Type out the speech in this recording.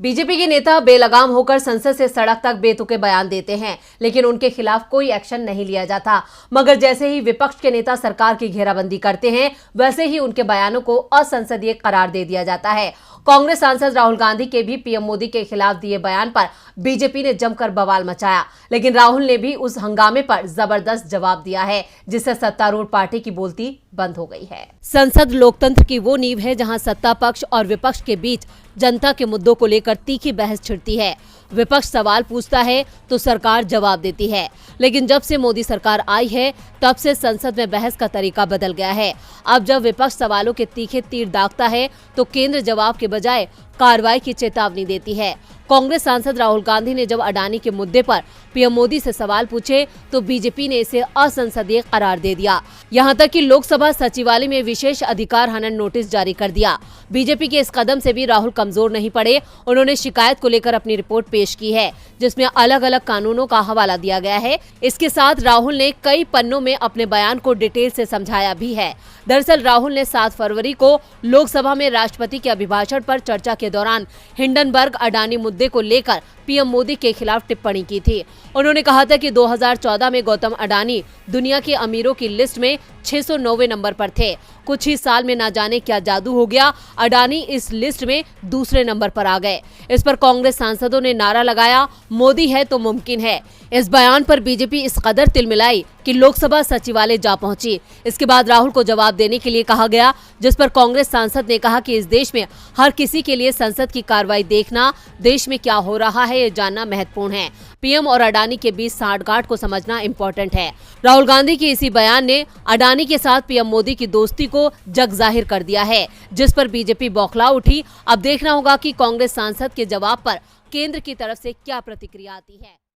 BJP के नेता बेलगाम होकर संसद से सड़क तक बेतुके बयान देते हैं, लेकिन उनके खिलाफ कोई एक्शन नहीं लिया जाता। मगर जैसे ही विपक्ष के नेता सरकार की घेराबंदी करते हैं, वैसे ही उनके बयानों को असंसदीय करार दे दिया जाता है। कांग्रेस सांसद राहुल गांधी के भी पीएम मोदी के खिलाफ दिए बयान पर बीजेपी ने जमकर बवाल मचाया, लेकिन राहुल ने भी उस हंगामे पर जबरदस्त जवाब दिया है, जिससे सत्तारूढ़ पार्टी की बोलती बंद हो गई है। संसद लोकतंत्र की वो नींव है जहां सत्ता पक्ष और विपक्ष के बीच जनता के मुद्दों को लेकर तीखी बहस छिड़ती है। विपक्ष सवाल पूछता है तो सरकार जवाब देती है, लेकिन जब से मोदी सरकार आई है तब से संसद में बहस का तरीका बदल गया है। अब जब विपक्ष सवालों के तीखे तीर दागता है तो केंद्र जवाब के बजाय कार्रवाई की चेतावनी देती है। कांग्रेस सांसद राहुल गांधी ने जब अडानी के मुद्दे पर पीएम मोदी से सवाल पूछे तो बीजेपी ने इसे असंसदीय करार दे दिया। यहां तक कि लोकसभा सचिवालय में विशेष अधिकार हनन नोटिस जारी कर दिया। बीजेपी के इस कदम से भी राहुल कमजोर नहीं पड़े। उन्होंने शिकायत को लेकर अपनी रिपोर्ट पेश की है, जिसमें अलग अलग कानूनों का हवाला दिया गया है। इसके साथ राहुल ने कई पन्नों में अपने बयान को डिटेल से समझाया भी है। दरअसल राहुल ने 7 फरवरी को लोकसभा में राष्ट्रपति के अभिभाषण पर चर्चा के दौरान हिंडनबर्ग अडानी मुद्दे को लेकर पीएम मोदी के खिलाफ टिप्पणी की थी। उन्होंने कहा था कि 2014 में गौतम अडानी दुनिया के अमीरों की लिस्ट में 609वें नंबर पर थे। कुछ ही साल में ना जाने क्या जादू हो गया, अडानी इस लिस्ट में दूसरे नंबर पर आ गए। इस पर कांग्रेस सांसदों ने नारा लगाया, मोदी है तो मुमकिन है। इस बयान पर बीजेपी इस कदर तिलमिलाई कि लोकसभा सचिवालय जा पहुंची। इसके बाद राहुल को जवाब देने के लिए कहा गया, जिस पर कांग्रेस सांसद ने कहा कि इस देश में हर किसी के लिए संसद की कार्रवाई देखना, देश में क्या हो रहा है ये जानना महत्वपूर्ण है। पीएम और अडानी के बीच सांठगांठ को समझना इम्पोर्टेंट है। राहुल गांधी के इसी बयान ने अडानी के साथ पीएम मोदी की दोस्ती को जग जाहिर कर दिया है, जिस पर बीजेपी बौखला उठी। अब देखना होगा कि कांग्रेस सांसद के जवाब पर केंद्र की तरफ से क्या प्रतिक्रिया आती है।